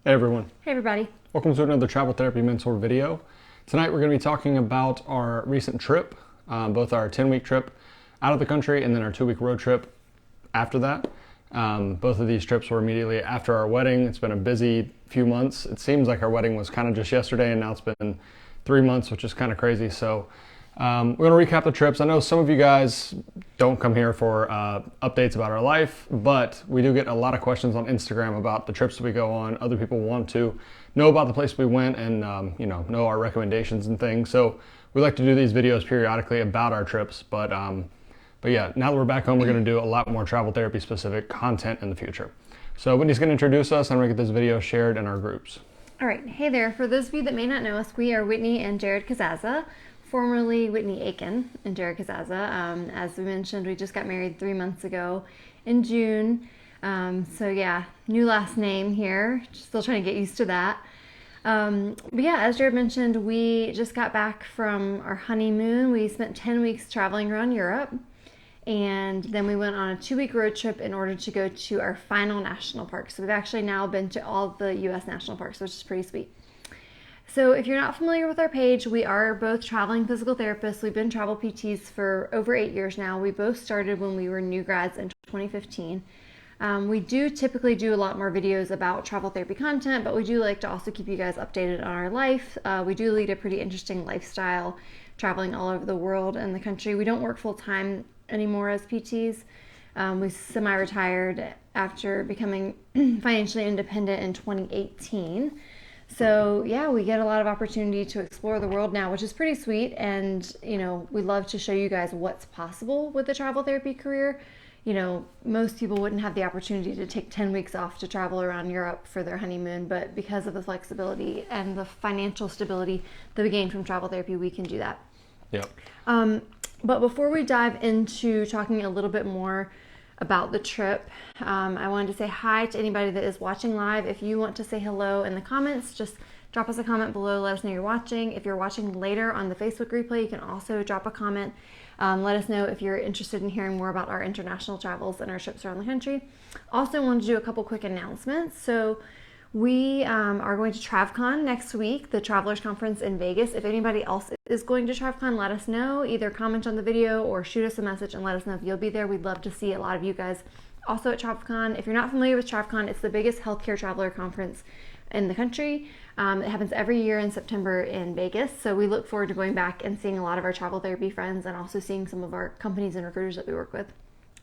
Hey everyone. Hey everybody. Welcome to another Travel Therapy Mentor video. Tonight we're going to be talking about our recent trip, both our 10-week trip out of the country and then our 2-week road trip after that. Both of these trips were immediately after our wedding. It's been a busy few months. It seems like our wedding was kind of just yesterday and now it's been 3 months, which is kind of crazy. So we're going to recap the trips. I know some of you guys don't come here for updates about our life, but we do get a lot of questions on Instagram about the trips that we go on. Other people want to know about the place we went and know our recommendations and things. So we like to do these videos periodically about our trips. But yeah, now that we're back home, we're going to do a lot more travel therapy specific content in the future. So Whitney's going to introduce us and we're going to get this video shared in our groups. All right. Hey there. For those of you that may not know us, we are Whitney and Jared Kazaza, formerly Whitney Aiken and Jared Kazaza. As we mentioned, we just got married 3 months ago in June. So yeah, new last name here. Still trying to get used to that. But yeah, as Jared mentioned, we just got back from our honeymoon. We spent 10 weeks traveling around Europe. And then we went on a 2-week road trip in order to go to our final national park. So we've actually now been to all the U.S. national parks, which is pretty sweet. So if you're not familiar with our page, we are both traveling physical therapists. We've been travel PTs for over 8 years now. We both started when we were new grads in 2015. We do typically do a lot more videos about travel therapy content, but we do like to also keep you guys updated on our life. We do lead a pretty interesting lifestyle, traveling all over the world and the country. We don't work full time anymore as PTs. We semi-retired after becoming financially independent in 2018. So yeah, we get a lot of opportunity to explore the world now, which is pretty sweet. And, we love to show you guys what's possible with the travel therapy career. Most people wouldn't have the opportunity to take 10 weeks off to travel around Europe for their honeymoon, but because of the flexibility and the financial stability that we gain from travel therapy, we can do that. Yep. But before we dive into talking a little bit more about the trip, I wanted to say hi to anybody that is watching live. If you want to say hello in the comments, just drop us a comment below. Let us know you're watching. If you're watching later on the Facebook replay, you can also drop a comment. Let us know if you're interested in hearing more about our international travels and our trips around the country. Also wanted to do a couple quick announcements. So we are going to TravCon next week, the Travelers Conference in Vegas. If anybody else is going to TravCon, let us know. Either comment on the video or shoot us a message and let us know if you'll be there. We'd love to see a lot of you guys also at TravCon. If you're not familiar with TravCon, it's the biggest healthcare traveler conference in the country. It happens every year in September in Vegas. So we look forward to going back and seeing a lot of our travel therapy friends and also seeing some of our companies and recruiters that we work with.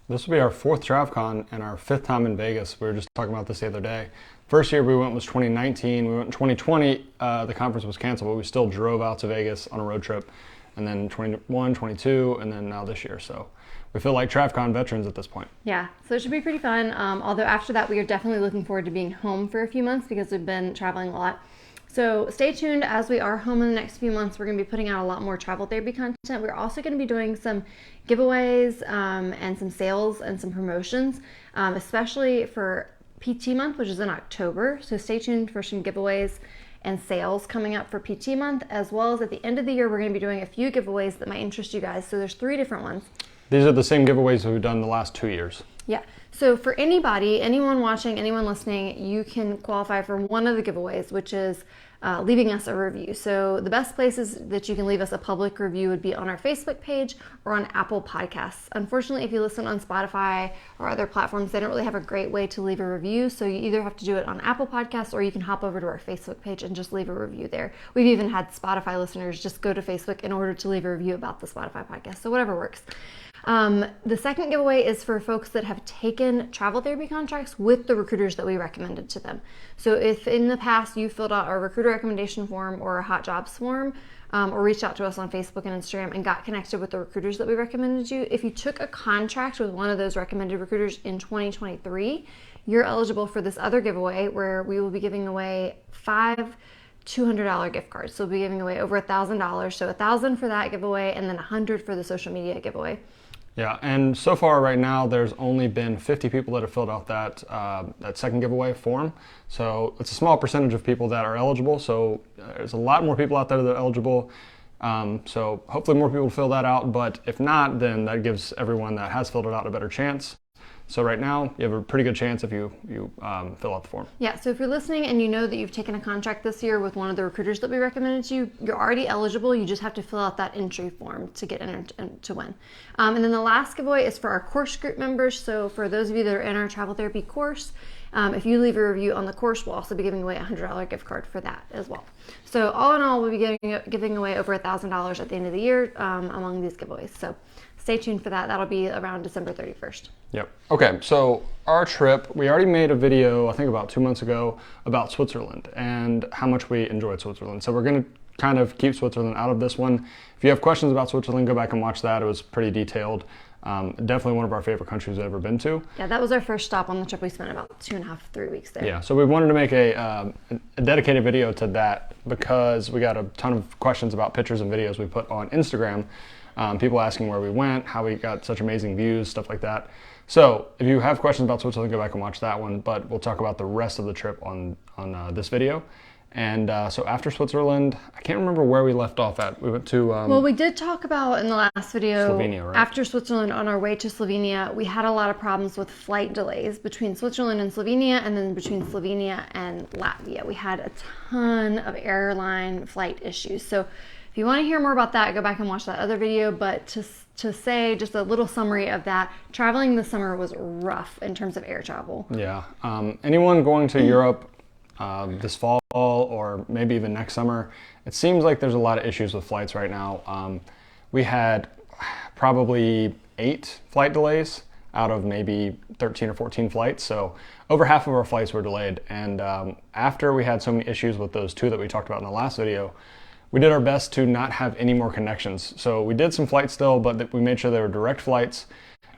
This will be our 4th TravCon and our 5th time in Vegas. We were just talking about this the other day. First year we went was 2019. We went in 2020. The conference was canceled, but we still drove out to Vegas on a road trip. And then 21, 22, and then now this year. So we feel like TravCon veterans at this point. Yeah, so it should be pretty fun. Although after that, we are definitely looking forward to being home for a few months because we've been traveling a lot. So stay tuned. As we are home in the next few months, we're going to be putting out a lot more travel therapy content. We're also going to be doing some giveaways and some sales and some promotions, especially for PT month, which is in October. So stay tuned for some giveaways and sales coming up for PT month, as well as at the end of the year, we're going to be doing a few giveaways that might interest you guys. So there's 3 different ones. These are the same giveaways we've done the last 2 years. Yeah. So for anybody, anyone watching, anyone listening, you can qualify for one of the giveaways, which is leaving us a review. So the best places that you can leave us a public review would be on our Facebook page or on Apple Podcasts. Unfortunately, if you listen on Spotify or other platforms, they don't really have a great way to leave a review. So you either have to do it on Apple Podcasts or you can hop over to our Facebook page and just leave a review there. We've even had Spotify listeners just go to Facebook in order to leave a review about the Spotify podcast. So whatever works. The second giveaway is for folks that have taken travel therapy contracts with the recruiters that we recommended to them. So if in the past you filled out a recruiter recommendation form or a hot jobs form, or reached out to us on Facebook and Instagram and got connected with the recruiters that we recommended you, if you took a contract with one of those recommended recruiters in 2023, you're eligible for this other giveaway where we will be giving away 5 $200 gift cards. So we'll be giving away over $1,000. So $1,000 for that giveaway and then $100 for the social media giveaway. Yeah, and so far right now, there's only been 50 people that have filled out that second giveaway form. So it's a small percentage of people that are eligible. So there's a lot more people out there that are eligible. So hopefully more people fill that out. But if not, then that gives everyone that has filled it out a better chance. So right now, you have a pretty good chance if you fill out the form. Yeah, so if you're listening and you know that you've taken a contract this year with one of the recruiters that we recommended to you, you're already eligible. You just have to fill out that entry form to get entered to win. And then the last giveaway is for our course group members. So for those of you that are in our travel therapy course, if you leave a review on the course, we'll also be giving away a $100 gift card for that as well. So all in all, we'll be giving away over $1,000 at the end of the year among these giveaways. So stay tuned for that. That'll be around December 31st. Yep. Okay, so our trip, we already made a video, I think about 2 months ago, about Switzerland and how much we enjoyed Switzerland. So we're going to kind of keep Switzerland out of this one. If you have questions about Switzerland, go back and watch that. It was pretty detailed. Definitely one of our favorite countries we've ever been to. Yeah, that was our first stop on the trip. We spent about 2.5, 3 weeks there. Yeah, so we wanted to make a dedicated video to that because we got a ton of questions about pictures and videos we put on Instagram. People asking where we went, how we got such amazing views, stuff like that. So if you have questions about Switzerland, go back and watch that one, but we'll talk about the rest of the trip on this video. And so after Switzerland, I can't remember where we left off at. We went to... well, we did talk about in the last video, Slovenia, right? After Switzerland, on our way to Slovenia, we had a lot of problems with flight delays between Switzerland and Slovenia, and then between Slovenia and Latvia. We had a ton of airline flight issues. So if you want to hear more about that, go back and watch that other video. But to say just a little summary of that, traveling this summer was rough in terms of air travel. Yeah. Anyone going to Europe this fall or maybe even next summer, it seems like there's a lot of issues with flights right now. We had probably 8 flight delays out of maybe 13 or 14 flights. So over half of our flights were delayed. And after we had so many issues with those 2 that we talked about in the last video, we did our best to not have any more connections. So we did some flights still, but we made sure they were direct flights,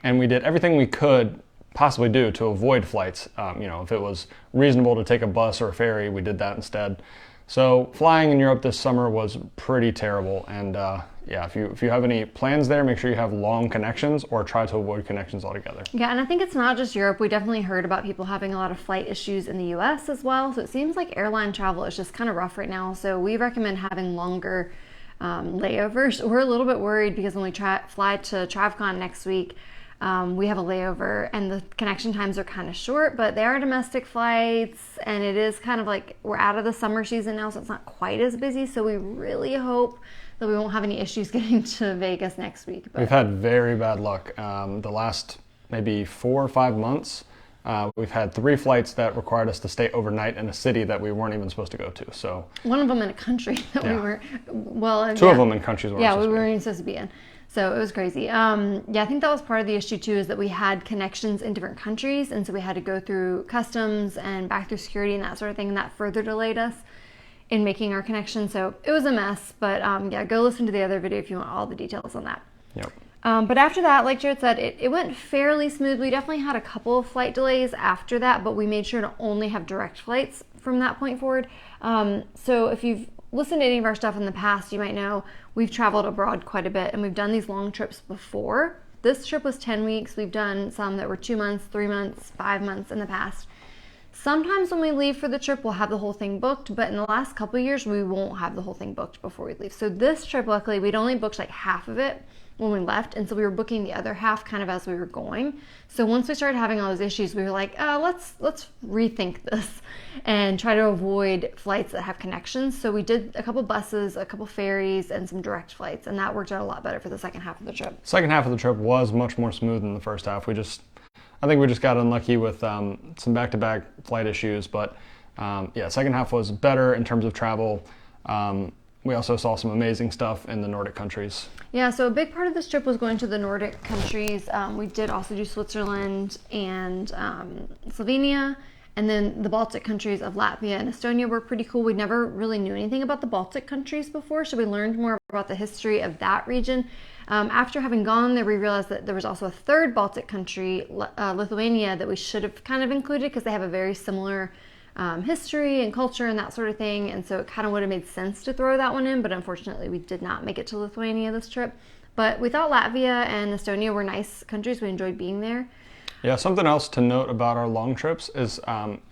and we did everything we could possibly do to avoid flights. If it was reasonable to take a bus or a ferry, we did that instead. So flying in Europe this summer was pretty terrible. And yeah, if you have any plans there, make sure you have long connections or try to avoid connections altogether. Yeah, and I think it's not just Europe. We definitely heard about people having a lot of flight issues in the US as well. So it seems like airline travel is just kind of rough right now. So we recommend having longer layovers. We're a little bit worried because when we fly to TravCon next week, we have a layover and the connection times are kind of short, but they are domestic flights, and it is kind of like we're out of the summer season now, so it's not quite as busy. So we really hope that we won't have any issues getting to Vegas next week. But we've had very bad luck. The last maybe 4 or 5 months, we've had 3 flights that required us to stay overnight in a city that we weren't even supposed to go to. So one of them in a country that we were, well, 2 of them in countries we weren't even supposed to be in. So it was crazy. Yeah, I think that was part of the issue too, is that we had connections in different countries, and so we had to go through customs and back through security and that sort of thing, and that further delayed us in making our connection. So it was a mess, but yeah, go listen to the other video if you want all the details on that. Yep. But after that, like Jared said, it went fairly smooth. We definitely had a couple of flight delays after that, but we made sure to only have direct flights from that point forward. So if you've listened to any of our stuff in the past, you might know we've traveled abroad quite a bit, and we've done these long trips before. This trip was 10 weeks. We've done some that were 2 months, 3 months, 5 months in the past. Sometimes when we leave for the trip, we'll have the whole thing booked, but in the last couple of years, we won't have the whole thing booked before we leave. So this trip, luckily, we'd only booked like half of it when we left, and so we were booking the other half kind of as we were going. So once we started having all those issues, we were like, let's rethink this and try to avoid flights that have connections. So we did a couple buses, a couple ferries, and some direct flights, and that worked out a lot better for the second half of the trip. Second half of the trip was much more smooth than the first half. I think we just got unlucky with some back-to-back flight issues, but yeah, second half was better in terms of travel. We also saw some amazing stuff in the Nordic countries. Yeah, so a big part of this trip was going to the Nordic countries. We did also do Switzerland and Slovenia, and then the Baltic countries of Latvia and Estonia were pretty cool. We never really knew anything about the Baltic countries before, so we learned more about the history of that region. After having gone there, we realized that there was also a third Baltic country, Lithuania, that we should have kind of included because they have a very similar history and culture and that sort of thing, and so it kind of would have made sense to throw that one in, but unfortunately we did not make it to Lithuania this trip. But we thought Latvia and Estonia were nice countries. We enjoyed being there. Yeah, something else to note about our long trips is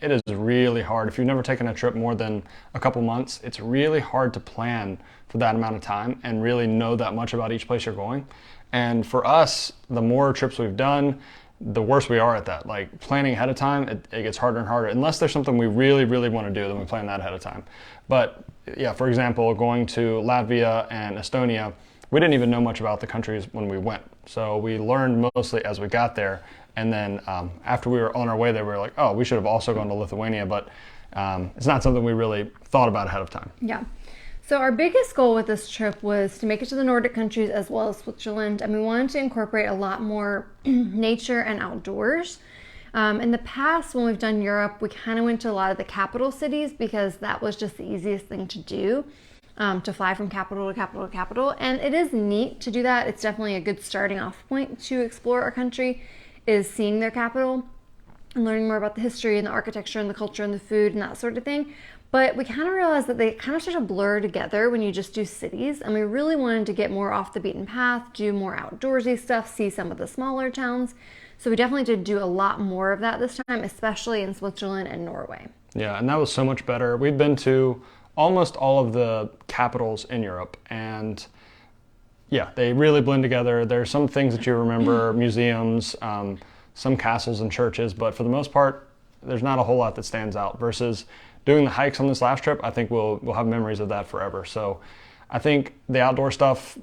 it is really hard. If you've never taken a trip more than a couple months, it's really hard to plan for that amount of time and really know that much about each place you're going. And for us, the more trips we've done, the worse we are at that. Like planning ahead of time, it gets harder and harder. Unless there's something we really, really want to do, then we plan that ahead of time. But yeah, for example, going to Latvia and Estonia, we didn't even know much about the countries when we went. So we learned mostly as we got there. And then after we were on our way there, we were like, oh, we should have also gone to Lithuania. But it's not something we really thought about ahead of time. Yeah. So our biggest goal with this trip was to make it to the Nordic countries as well as Switzerland, and we wanted to incorporate a lot more nature and outdoors. In the past, when we've done Europe, we kind of went to a lot of the capital cities because that was just the easiest thing to do, to fly from capital to capital to capital. And it is neat to do that. It's definitely a good starting off point to explore our country, is seeing their capital and learning more about the history and the architecture and the culture and the food and that sort of thing. But we kind of realized that they kind of start to blur together when you just do cities. And we really wanted to get more off the beaten path, do more outdoorsy stuff, see some of the smaller towns. So we definitely did do a lot more of that this time, especially in Switzerland and Norway. Yeah, and that was so much better. We've been to almost all of the capitals in Europe, and yeah, they really blend together. There's some things that you remember, museums, some castles and churches, but for the most part, there's not a whole lot that stands out versus doing the hikes on this last trip. I think we'll have memories of that forever. So I think the outdoor stuff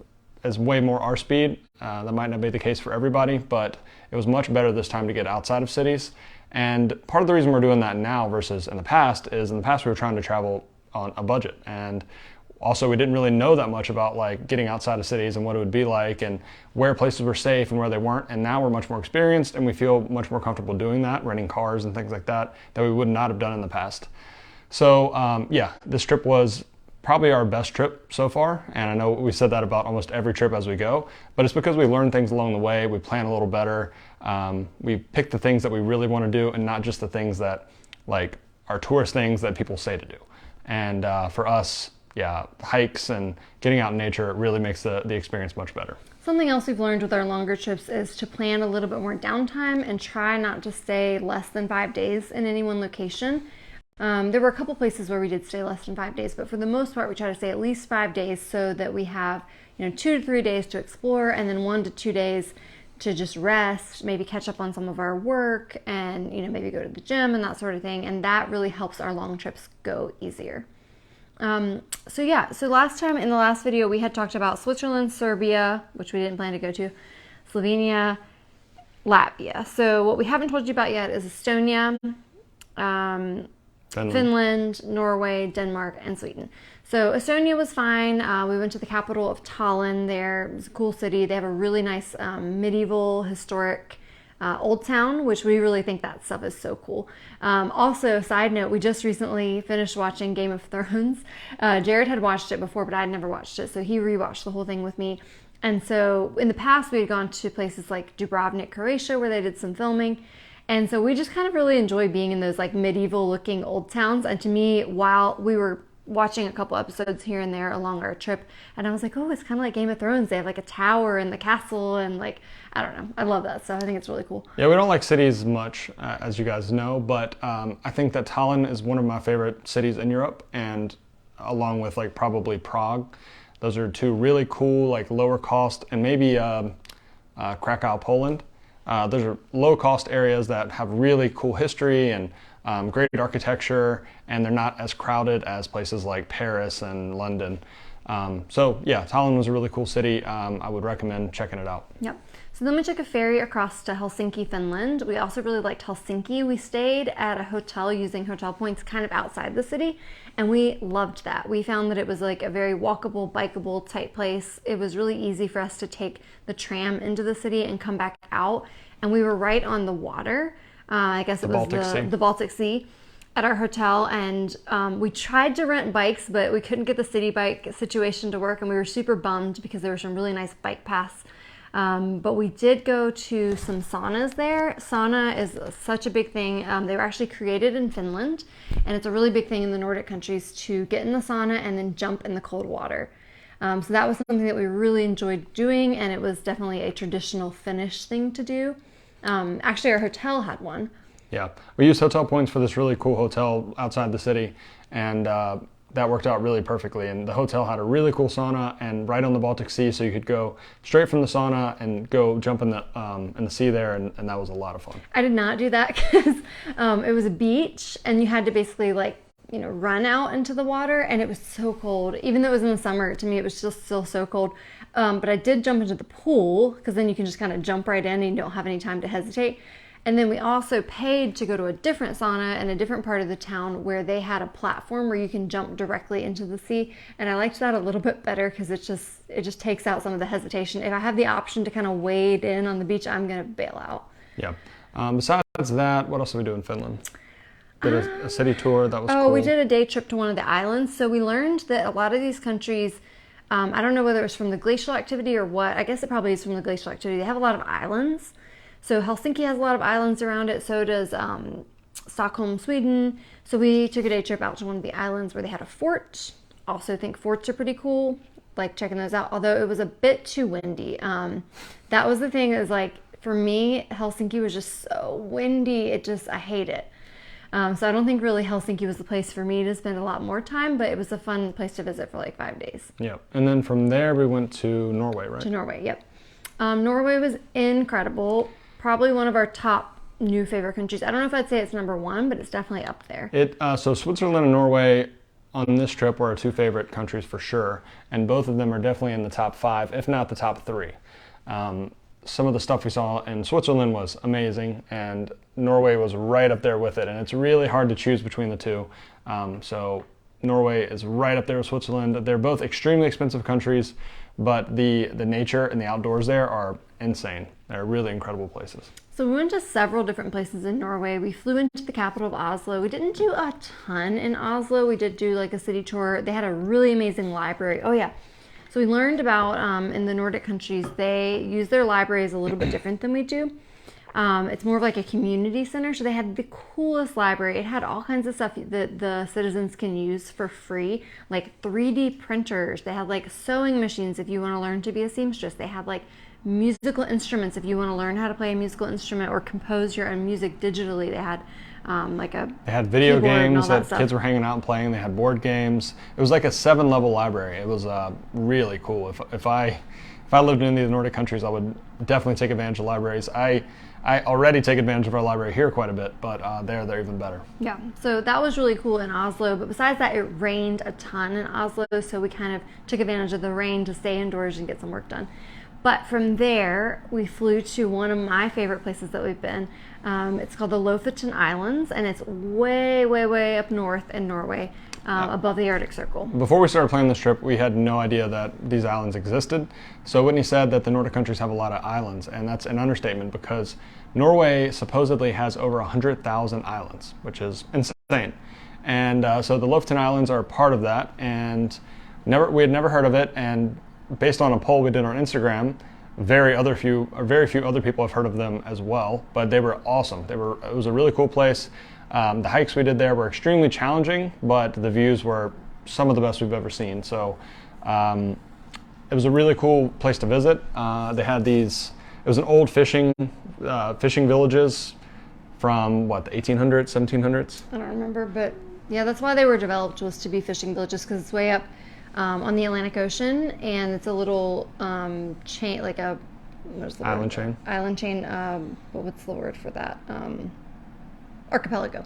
is way more our speed. That might not be the case for everybody, but it was much better this time to get outside of cities. And part of the reason we're doing that now versus in the past is in the past we were trying to travel on a budget. And also we didn't really know that much about like getting outside of cities and what it would be like and where places were safe and where they weren't. And now we're much more experienced and we feel much more comfortable doing that, renting cars and things like that we would not have done in the past. So yeah, this trip was probably our best trip so far. And I know we said that about almost every trip as we go, but it's because we learned things along the way. We plan a little better. We pick the things that we really want to do and not just the things that like are tourist things that people say to do. And for us, yeah, hikes and getting out in nature really makes the experience much better. Something else we've learned with our longer trips is to plan a little bit more downtime and try not to stay less than 5 days in any one location. There were a couple places where we did stay less than 5 days, but for the most part, we try to stay at least 5 days so that we have, 2 to 3 days to explore and then 1 to 2 days to just rest, maybe catch up on some of our work and, maybe go to the gym and that sort of thing. And that really helps our long trips go easier. So last time in the last video, we had talked about Switzerland, Serbia, which we didn't plan to go to, Slovenia, Latvia. So what we haven't told you about yet is Estonia, Finland, Norway, Denmark, and Sweden. So Estonia was fine. We went to the capital of Tallinn there. It was a cool city. They have a really nice medieval, historic old town, which we really think that stuff is so cool. Also, side note, we just recently finished watching Game of Thrones. Jared had watched it before, but I had never watched it, so he rewatched the whole thing with me. And so in the past, we had gone to places like Dubrovnik, Croatia, where they did some filming. And so we just kind of really enjoy being in those like medieval looking old towns. And to me, while we were watching a couple episodes here and there along our trip, and I was like, oh, it's kind of like Game of Thrones. They have like a tower and the castle and like, I don't know. I love that stuff. I think it's really cool. Yeah, we don't like cities much, as you guys know, but I think that Tallinn is one of my favorite cities in Europe, and along with like probably Prague. Those are two really cool, like lower cost, and maybe Krakow, Poland. Those are low-cost areas that have really cool history and great architecture, and they're not as crowded as places like Paris and London. So yeah, Tallinn was a really cool city. I would recommend checking it out. Yep. So then we took a ferry across to Helsinki, Finland. We also really liked Helsinki. We stayed at a hotel using hotel points kind of outside the city, and we loved that. We found that it was like a very walkable, bikeable type place. It was really easy for us to take the tram into the city and come back out, and we were right on the water. I guess it was the Baltic Sea at our hotel, and we tried to rent bikes, but we couldn't get the city bike situation to work, and we were super bummed because there were some really nice bike paths. But we did go to some saunas there. Sauna is such a big thing. They were actually created in Finland, and it's a really big thing in the Nordic countries to get in the sauna and then jump in the cold water. So that was something that we really enjoyed doing, and it was definitely a traditional Finnish thing to do. Actually, our hotel had one. Yeah, we used hotel points for this really cool hotel outside the city, and that worked out really perfectly. And the hotel had a really cool sauna and right on the Baltic Sea, so you could go straight from the sauna and go jump in the sea there, and that was a lot of fun. I did not do that because it was a beach, and you had to basically run out into the water, and it was so cold. Even though it was in the summer, to me it was still so cold. But I did jump into the pool because then you can just kind of jump right in and you don't have any time to hesitate. And then we also paid to go to a different sauna in a different part of the town where they had a platform where you can jump directly into the sea. And I liked that a little bit better because it just takes out some of the hesitation. If I have the option to kind of wade in on the beach, I'm going to bail out. Yeah. Besides that, what else did we do in Finland? Did a city tour. That was cool. We did a day trip to one of the islands. So we learned that a lot of these countries, I don't know whether it was from the glacial activity or what. I guess it probably is from the glacial activity. They have a lot of islands. So Helsinki has a lot of islands around it. So does Stockholm, Sweden. So we took a day trip out to one of the islands where they had a fort. Also think forts are pretty cool. Like checking those out. Although it was a bit too windy. That was the thing, is like, for me, Helsinki was just so windy. I hate it. So I don't think really Helsinki was the place for me to spend a lot more time, but it was a fun place to visit for like 5 days. Yeah. And then from there we went to Norway, right? To Norway, yep. Norway was incredible. Probably one of our top new favorite countries. I don't know if I'd say it's number one, but it's definitely up there. So Switzerland and Norway on this trip were our two favorite countries for sure. And both of them are definitely in the top 5, if not the top 3. Some of the stuff we saw in Switzerland was amazing, and Norway was right up there with it. And it's really hard to choose between the two. So Norway is right up there with Switzerland. They're both extremely expensive countries, but the nature and the outdoors there are insane. They're really incredible places. So we went to several different places in Norway. We flew into the capital of Oslo. We didn't do a ton in Oslo. We did do like a city tour. They had a really amazing library. Oh yeah. So we learned about, in the Nordic countries, they use their libraries a little bit different than we do. It's more of like a community center. So they had the coolest library. It had all kinds of stuff that the citizens can use for free, like 3D printers. They had like sewing machines if you want to learn to be a seamstress. They had like musical instruments if you want to learn how to play a musical instrument or compose your own music digitally. They had they had video games that kids were hanging out and playing. They had board games. It was like a 7-level library. It was really cool. If I lived in any of the Nordic countries, I would definitely take advantage of libraries. I already take advantage of our library here quite a bit, but they're even better. Yeah, so that was really cool in Oslo. But besides that, it rained a ton in Oslo, so we kind of took advantage of the rain to stay indoors and get some work done. But from there, we flew to one of my favorite places that we've been. It's called the Lofoten Islands, and it's way, way, way up north in Norway, above the Arctic Circle. Before we started planning this trip, we had no idea that these islands existed. So Whitney said that the Nordic countries have a lot of islands, and that's an understatement because Norway supposedly has over 100,000 islands, which is insane. And so the Lofoten Islands are part of that, and we had never heard of it, and based on a poll we did on Instagram, very few other people have heard of them as well, but they were awesome. It was a really cool place. The hikes we did there were extremely challenging, but the views were some of the best we've ever seen. So it was a really cool place to visit. They had it was an old fishing villages from the 1800s, 1700s? I don't remember, but yeah, that's why they were developed, was to be fishing villages, because it's way up on the Atlantic Ocean, and it's a little chain, like a island chain. Island chain. What's the word for that? Archipelago.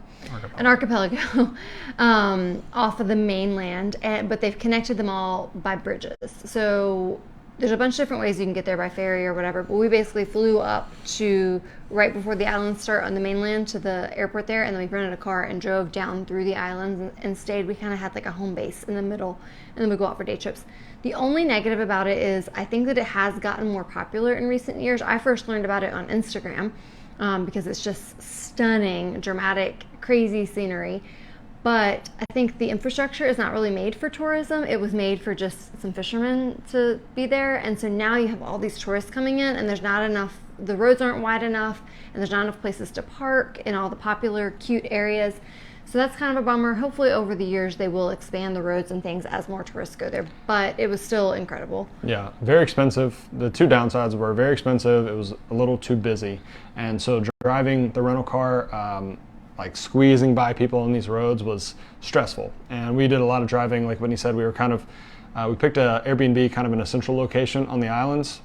An archipelago off of the mainland, but they've connected them all by bridges. So there's a bunch of different ways you can get there by ferry or whatever, but we basically flew up to right before the islands start on the mainland to the airport there, and then we rented a car and drove down through the islands and stayed. We kind of had like a home base in the middle, and then we go out for day trips. The only negative about it is I think that it has gotten more popular in recent years. I first learned about it on Instagram because it's just stunning, dramatic, crazy scenery. But I think the infrastructure is not really made for tourism. It was made for just some fishermen to be there. And so now you have all these tourists coming in, and there's not enough, the roads aren't wide enough, and there's not enough places to park in all the popular, cute areas. So that's kind of a bummer. Hopefully over the years they will expand the roads and things as more tourists go there. But it was still incredible. Yeah, very expensive. The two downsides were very expensive. It was a little too busy. And so driving the rental car, like squeezing by people on these roads was stressful. And we did a lot of driving, like Whitney said. We were kind of we picked an Airbnb kind of in a central location on the islands,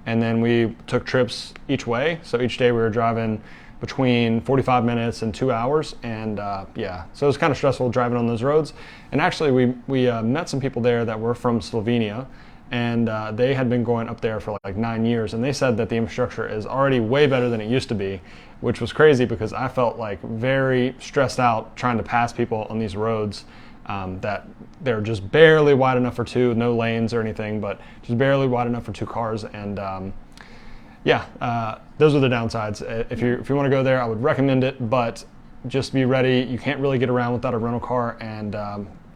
and then we took trips each way. So each day we were driving between 45 minutes and 2 hours, and yeah, so it was kind of stressful driving on those roads. And actually we met some people there that were from Slovenia, and they had been going up there for like 9 years, and they said that the infrastructure is already way better than it used to be, which was crazy because I felt like very stressed out trying to pass people on these roads that they're just barely wide enough for two, no lanes or anything, but just barely wide enough for two cars. And yeah, those are the downsides. If you want to go there, I would recommend it, but just be ready. You can't really get around without a rental car, and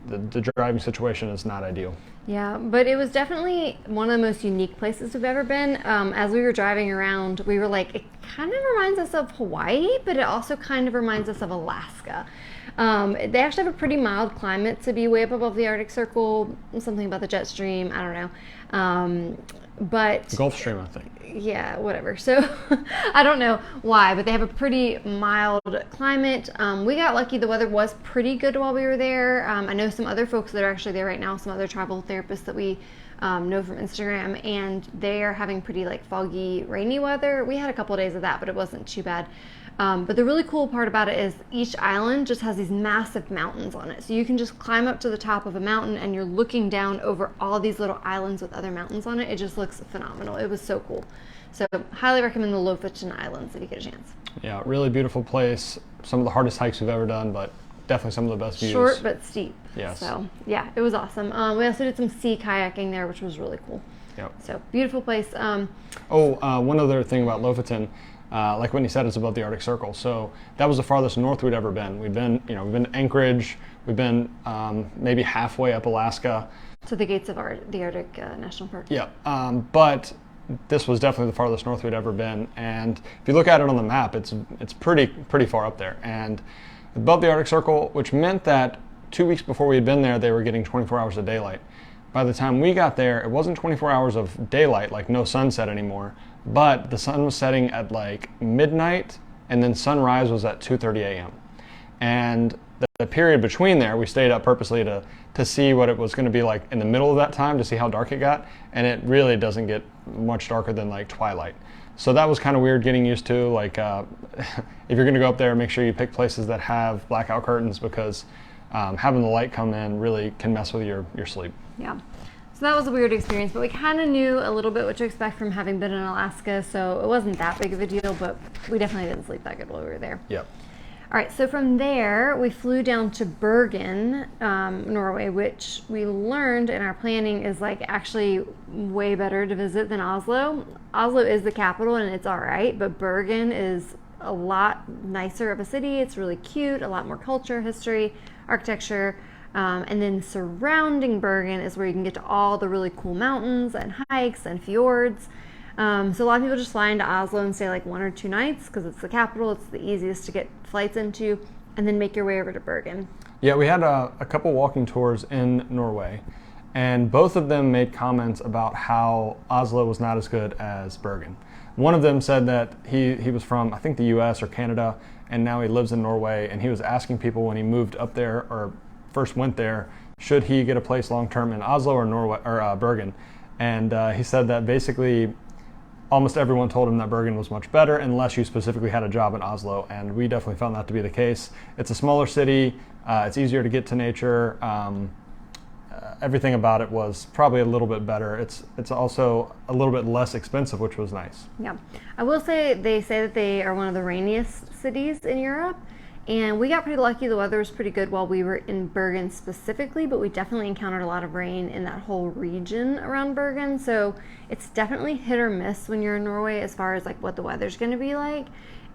the driving situation is not ideal. Yeah, but it was definitely one of the most unique places we've ever been. As we were driving around, we were like, it kind of reminds us of Hawaii, but it also kind of reminds us of Alaska. They actually have a pretty mild climate to be way up above the Arctic Circle. Something about the jet stream, I don't know. But The Gulf Stream, I think. Yeah, whatever. So I don't know why, but they have a pretty mild climate. We got lucky. The weather was pretty good while we were there. I know some other folks that are actually there right now, some other travel therapists that we know from Instagram, and they are having pretty like foggy, rainy weather. We had a couple of days of that, but it wasn't too bad. But the really cool part about it is each island just has these massive mountains on it. So you can just climb up to the top of a mountain and you're looking down over all these little islands with other mountains on it. It just looks phenomenal. It was so cool. So highly recommend the Lofoten Islands if you get a chance. Yeah, really beautiful place. Some of the hardest hikes we've ever done, but definitely some of the best views. Short but steep. Yes. So yeah, it was awesome. We also did some sea kayaking there, which was really cool. Yep. So beautiful place. One other thing about Lofoten. Like Whitney said, it's above the Arctic Circle, so that was the farthest north we'd ever been. We've been to Anchorage. We've been maybe halfway up Alaska. To the gates of the Arctic National Park. Yeah, but this was definitely the farthest north we'd ever been. And if you look at it on the map, it's pretty far up there and above the Arctic Circle, which meant that 2 weeks before we had been there, they were getting 24 hours of daylight. By the time we got there, it wasn't 24 hours of daylight, like no sunset anymore, but the sun was setting at like midnight, and then sunrise was at 2:30 a.m. And the period between there, we stayed up purposely to see what it was going to be like in the middle of that time, to see how dark it got, and it really doesn't get much darker than like twilight. So that was kind of weird getting used to. Like, if you're going to go up there, make sure you pick places that have blackout curtains, because having the light come in really can mess with your sleep. Yeah. So that was a weird experience, but we kind of knew a little bit what to expect from having been in Alaska, so it wasn't that big of a deal, but we definitely didn't sleep that good while we were there. Yep. All right, so from there, we flew down to Bergen, Norway, which we learned in our planning is like actually way better to visit than Oslo. Oslo is the capital and it's all right, but Bergen is a lot nicer of a city. It's really cute, a lot more culture, history, architecture. And then surrounding Bergen is where you can get to all the really cool mountains and hikes and fjords. So a lot of people just fly into Oslo and stay like 1 or 2 nights because it's the capital. It's the easiest to get flights into, and then make your way over to Bergen. Yeah, we had a couple walking tours in Norway, and both of them made comments about how Oslo was not as good as Bergen. One of them said that he was from, I think, the US or Canada, and now he lives in Norway, and he was asking people when he moved up there or first went there, should he get a place long term in Oslo or Norway or Bergen? And he said that basically almost everyone told him that Bergen was much better unless you specifically had a job in Oslo, and we definitely found that to be the case. It's a smaller city, it's easier to get to nature, everything about it was probably a little bit better. It's also a little bit less expensive, which was nice. Yeah, I will say they say that they are one of the rainiest cities in Europe. And we got pretty lucky. The weather was pretty good while we were in Bergen specifically, but we definitely encountered a lot of rain in that whole region around Bergen. So it's definitely hit or miss when you're in Norway as far as like what the weather's going to be like.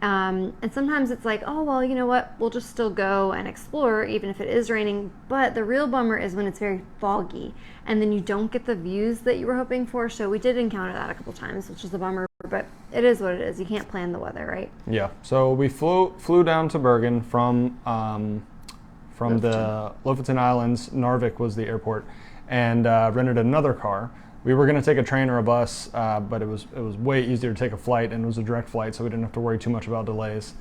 And sometimes it's like, oh, well, you know what, we'll just still go and explore even if it is raining. But the real bummer is when it's very foggy and then you don't get the views that you were hoping for. So we did encounter that a couple times, which is a bummer, but it is what it is. You can't plan the weather, right? Yeah. So we flew down to Bergen from the Lofoten Islands. Narvik was the airport, and rented another car. We were going to take a train or a bus, but it was way easier to take a flight, and it was a direct flight, so we didn't have to worry too much about delays.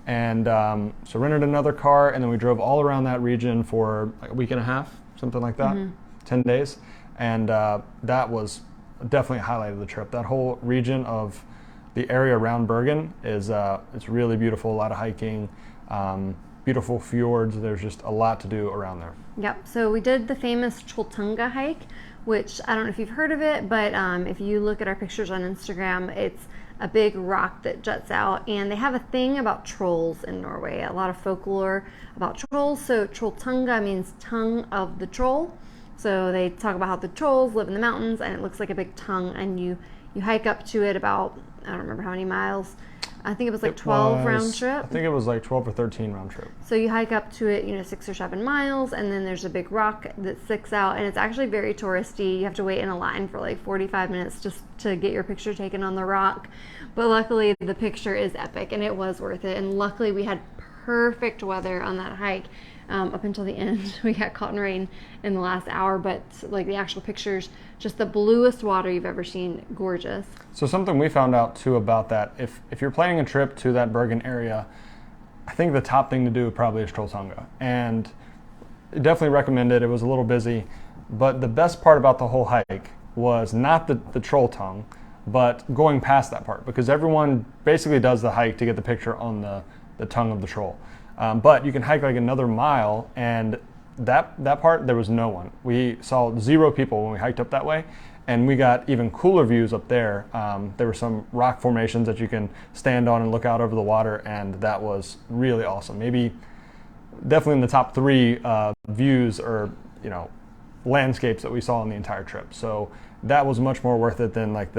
And so rented another car, and then we drove all around that region for like a week and a half, something like that, 10 days. And that was definitely a highlight of the trip. That whole region of the area around Bergen is it's really beautiful, a lot of hiking, beautiful fjords. There's just a lot to do around there. Yep, so we did the famous Trolltunga hike, which I don't know if you've heard of it, but if you look at our pictures on Instagram, it's a big rock that juts out, and they have a thing about trolls in Norway, a lot of folklore about trolls. So Trolltunga means tongue of the troll. So they talk about how the trolls live in the mountains, and it looks like a big tongue, and you hike up to it about, I don't remember how many miles. I think it was like 12 round trip. I think it was like 12 or 13 round trip. So you hike up to it, 6 or 7 miles, and then there's a big rock that sticks out, and it's actually very touristy. You have to wait in a line for like 45 minutes just to get your picture taken on the rock. But luckily the picture is epic, and it was worth it. And luckily we had perfect weather on that hike. Up until the end, we got caught in rain in the last hour, but like the actual pictures, just the bluest water you've ever seen, gorgeous. So something we found out too about that, if you're planning a trip to that Bergen area, I think the top thing to do probably is Trolltunga, and definitely recommend it. It was a little busy, but the best part about the whole hike was not the troll tongue, but going past that part, because everyone basically does the hike to get the picture on the tongue of the troll. But you can hike like another mile, and that part, there was no one. We saw 0 people when we hiked up that way, and we got even cooler views up there. There were some rock formations that you can stand on and look out over the water, and that was really awesome. Maybe definitely in the top 3 views or landscapes that we saw on the entire trip. So that was much more worth it than like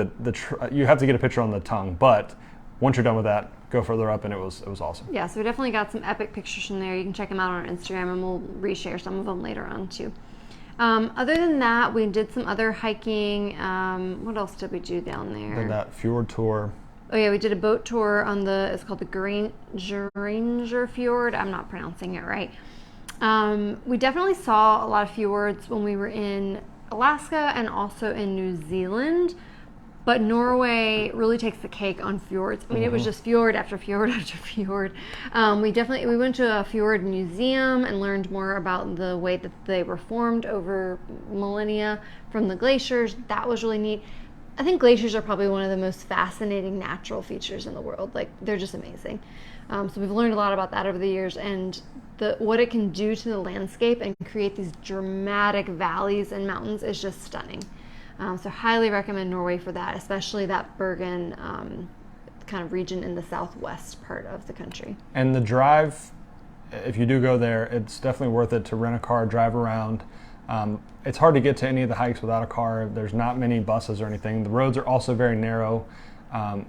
you have to get a picture on the tongue, but once you're done with that, go further up, and it was awesome. Yeah, so we definitely got some epic pictures from there. You can check them out on our Instagram, and we'll reshare some of them later on too. Other than that, we did some other hiking. What else did we do down there? Did that fjord tour. Oh yeah, we did a boat tour on it's called the Granger Fjord. I'm not pronouncing it right. We definitely saw a lot of fjords when we were in Alaska and also in New Zealand. But Norway really takes the cake on fjords. I mean, it was just fjord after fjord after fjord. We went to a fjord museum and learned more about the way that they were formed over millennia from the glaciers. That was really neat. I think glaciers are probably one of the most fascinating natural features in the world. Like, they're just amazing. So we've learned a lot about that over the years, and what it can do to the landscape and create these dramatic valleys and mountains is just stunning. So highly recommend Norway for that, especially that Bergen kind of region in the southwest part of the country. And the drive, if you do go there, it's definitely worth it to rent a car, drive around. It's hard to get to any of the hikes without a car. There's not many buses or anything. The roads are also very narrow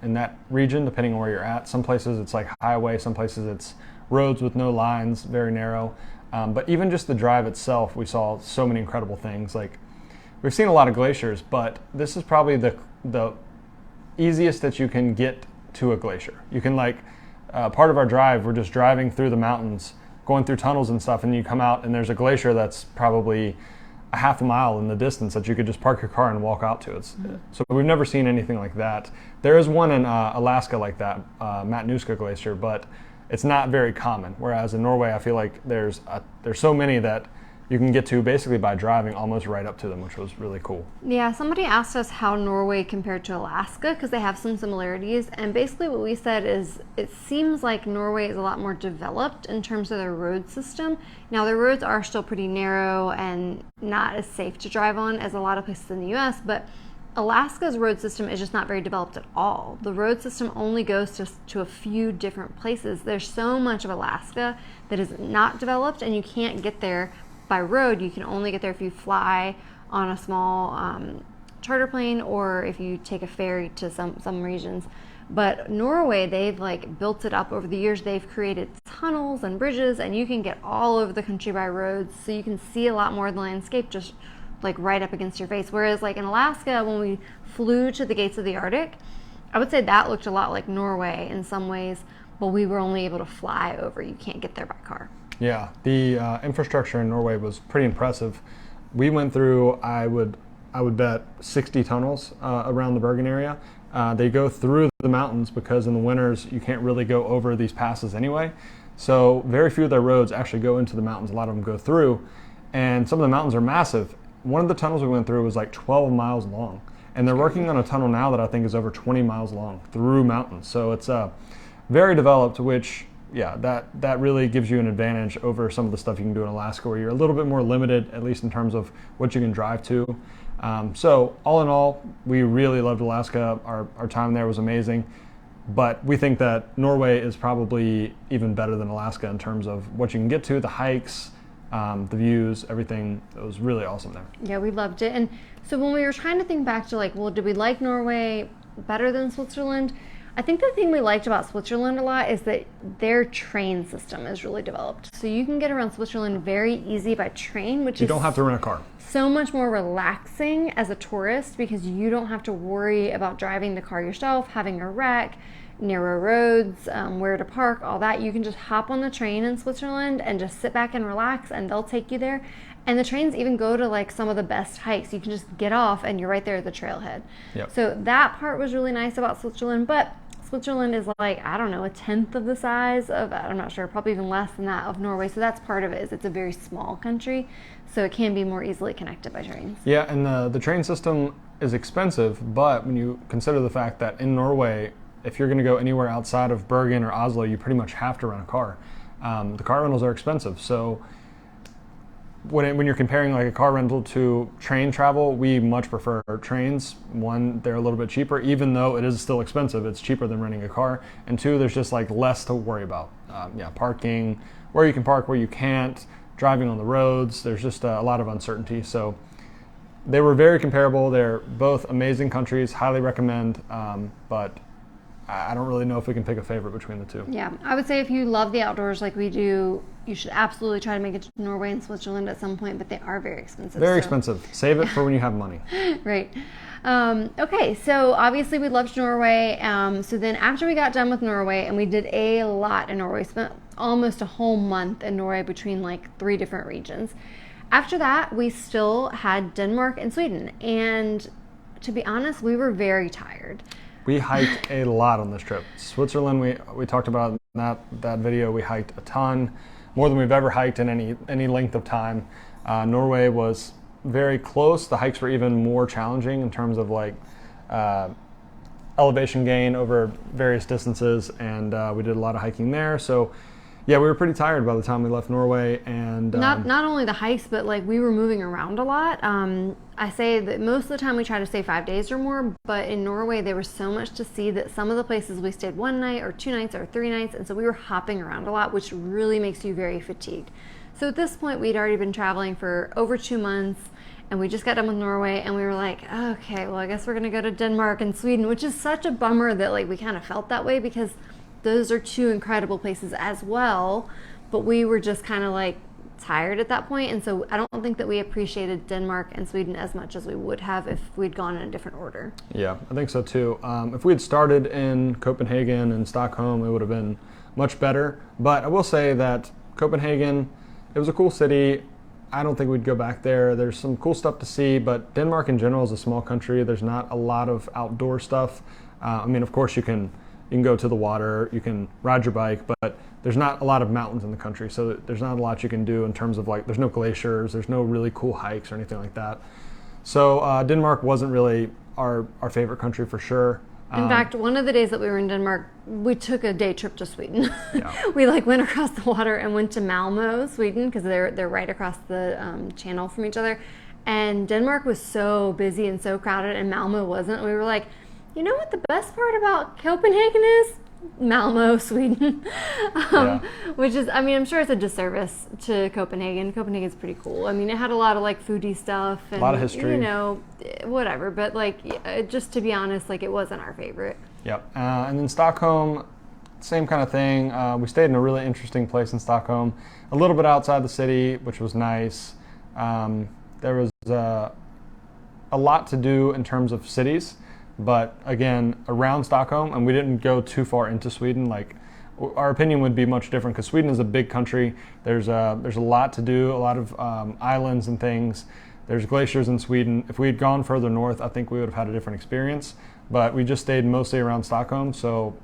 in that region, depending on where you're at. Some places it's like highway, some places it's roads with no lines, very narrow. But even just the drive itself, we saw so many incredible things. Like, we've seen a lot of glaciers, but this is probably the easiest that you can get to a glacier. You can part of our drive, we're just driving through the mountains, going through tunnels and stuff, and you come out and there's a glacier that's probably a half a mile in the distance that you could just park your car and walk out to. So we've never seen anything like that. There is one in Alaska like that, Matnuska Glacier, but it's not very common. Whereas in Norway, I feel like there's so many that you can get to basically by driving almost right up to them, which was really cool. Yeah, somebody asked us how Norway compared to Alaska, because they have some similarities, and basically what we said is it seems like Norway is a lot more developed in terms of their road system. Now, their roads are still pretty narrow and not as safe to drive on as a lot of places in the US, but Alaska's road system is just not very developed at all. The road system only goes to a few different places. There's so much of Alaska that is not developed, and you can't get there by road. You can only get there if you fly on a small charter plane, or if you take a ferry to some regions. But Norway, they've built it up over the years. They've created tunnels and bridges, and you can get all over the country by roads, so you can see a lot more of the landscape just right up against your face. Whereas in Alaska, when we flew to the gates of the Arctic, I would say that looked a lot like Norway in some ways, but we were only able to fly over. You can't get there by car. Yeah, the infrastructure in Norway was pretty impressive. We went through, I I would bet 60 tunnels around the Bergen area. They go through the mountains because in the winters you can't really go over these passes anyway. So very few of their roads actually go into the mountains. A lot of them go through, and some of the mountains are massive. One of the tunnels we went through was like 12 miles long, and they're working on a tunnel now that I think is over 20 miles long through mountains. So it's very developed, which that really gives you an advantage over some of the stuff you can do in Alaska, where you're a little bit more limited, at least in terms of what you can drive to. So all in all, we really loved Alaska. Our time there was amazing, but we think that Norway is probably even better than Alaska in terms of what you can get to, the hikes, the views, everything. It was really awesome there. Yeah, we loved it. And so when we were trying to think back to like, well, did we like Norway better than Switzerland? I think the thing we liked about Switzerland a lot is that their train system is really developed. So you can get around Switzerland very easy by train, which you don't have to rent a car. So much more relaxing as a tourist because you don't have to worry about driving the car yourself, having a wreck, narrow roads, where to park, all that. You can just hop on the train in Switzerland and just sit back and relax, and they'll take you there. And the trains even go to like some of the best hikes. You can just get off and you're right there at the trailhead. Yep. So that part was really nice about Switzerland, but Switzerland is like, I don't know, a tenth of the size of, I'm not sure, probably even less than that of Norway. So that's part of it, is it's a very small country, so it can be more easily connected by trains. Yeah, and the train system is expensive, but when you consider the fact that in Norway, if you're going to go anywhere outside of Bergen or Oslo, you pretty much have to rent a car. The car rentals are expensive, so when you're comparing like a car rental to train travel, we much prefer trains. One, they're a little bit cheaper, even though it is still expensive. It's cheaper than renting a car. And two, there's just like less to worry about. Parking, where you can park, where you can't, driving on the roads. There's just a lot of uncertainty. So they were very comparable. They're both amazing countries, highly recommend, but I don't really know if we can pick a favorite between the two. Yeah, I would say if you love the outdoors like we do, you should absolutely try to make it to Norway and Switzerland at some point, but they are very expensive. Very expensive. Save it for when you have money. Right. Okay, so obviously we loved Norway. So then after we got done with Norway, and we did a lot in Norway, spent almost a whole month in Norway between like 3 different regions. After that, we still had Denmark and Sweden. And to be honest, we were very tired. We hiked a lot on this trip. Switzerland, we talked about in that video, we hiked a ton, more than we've ever hiked in any length of time. Norway was very close. The hikes were even more challenging in terms of like elevation gain over various distances, and we did a lot of hiking there. So yeah, we were pretty tired by the time we left Norway, and not only the hikes, but like we were moving around a lot. I say that most of the time we try to stay 5 days or more, but in Norway there was so much to see that some of the places we stayed 1 night or 2 nights or 3 nights, and so we were hopping around a lot, which really makes you very fatigued. So at this point we'd already been traveling for over 2 months, and we just got done with Norway, and we were like, okay, well I guess we're gonna go to Denmark and Sweden, which is such a bummer that like we kind of felt that way, because those are 2 incredible places as well, but we were just kind of like tired at that point, and so I don't think that we appreciated Denmark and Sweden as much as we would have if we'd gone in a different order. Yeah, I think so too. If we had started in Copenhagen and Stockholm, it would have been much better, but I will say that Copenhagen, it was a cool city. I don't think we'd go back there. There's some cool stuff to see, but Denmark in general is a small country. There's not a lot of outdoor stuff. I mean, of course you can go to the water, you can ride your bike, but there's not a lot of mountains in the country, so there's not a lot you can do in terms of like, there's no glaciers, there's no really cool hikes or anything like that. So Denmark wasn't really our favorite country for sure. In fact, one of the days that we were in Denmark, we took a day trip to Sweden. Yeah. We like went across the water and went to Malmo, Sweden, because they're right across the channel from each other. And Denmark was so busy and so crowded, and Malmo wasn't. We were like, you know what the best part about Copenhagen is? Malmo, Sweden. Which is, I mean, I'm sure it's a disservice to Copenhagen. Copenhagen's pretty cool. I mean, it had a lot of like foodie stuff and a lot of history, you know, whatever. But like, just to be honest, like it wasn't our favorite. Yep. And then Stockholm, same kind of thing. We stayed in a really interesting place in Stockholm, a little bit outside the city, which was nice. There was a lot to do in terms of cities. But again, around Stockholm, and we didn't go too far into Sweden. Like, our opinion would be much different because Sweden is a big country. There's a lot to do, a lot of islands and things. There's glaciers in Sweden. If we had gone further north, I think we would have had a different experience. But we just stayed mostly around Stockholm, so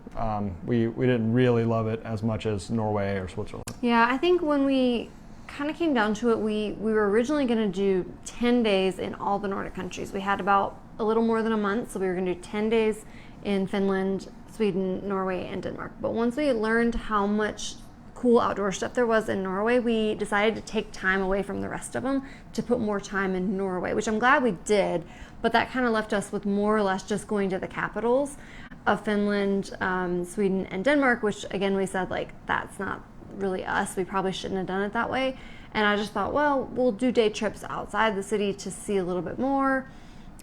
we didn't really love it as much as Norway or Switzerland. Yeah, I think when we kind of came down to it, we were originally going to do 10 days in all the Nordic countries. We had about a little more than a month, so we were going to do 10 days in Finland, Sweden, Norway, and Denmark. But once we learned how much cool outdoor stuff there was in Norway, we decided to take time away from the rest of them to put more time in Norway, which I'm glad we did, but that kind of left us with more or less just going to the capitals of Finland, Sweden, and Denmark, which again, we said like, that's not really us. We probably shouldn't have done it that way. And I just thought, well, we'll do day trips outside the city to see a little bit more,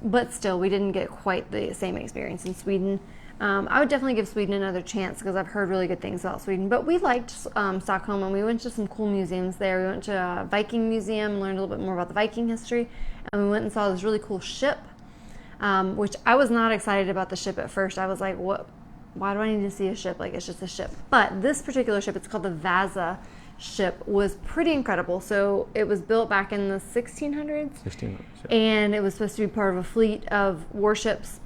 but still we didn't get quite the same experience in Sweden. I would definitely give Sweden another chance because I've heard really good things about Sweden. But we liked Stockholm, and we went to some cool museums there. We went to a Viking museum, learned a little bit more about the Viking history, and we went and saw this really cool ship, which I was not excited about the ship at first. I was like, what? Why do I need to see a ship? Like, it's just a ship. But this particular ship, it's called the Vasa ship, was pretty incredible. So it was built back in the 1600s. 1600s, yeah. And it was supposed to be part of a fleet of warships.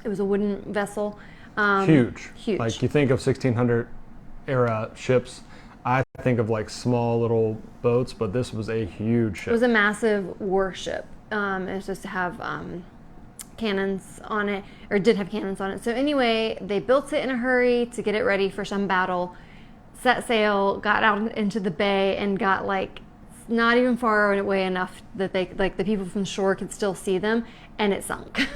It was a wooden vessel. Huge. Huge. Like, you think of 1600 era ships, I think of like small little boats, but this was a huge ship. It was a massive warship. It was supposed to have cannons on it, or did have cannons on it. So anyway, they built it in a hurry to get it ready for some battle, set sail, got out into the bay, and got like not even far away enough that they, like, the people from shore could still see them, and it sunk.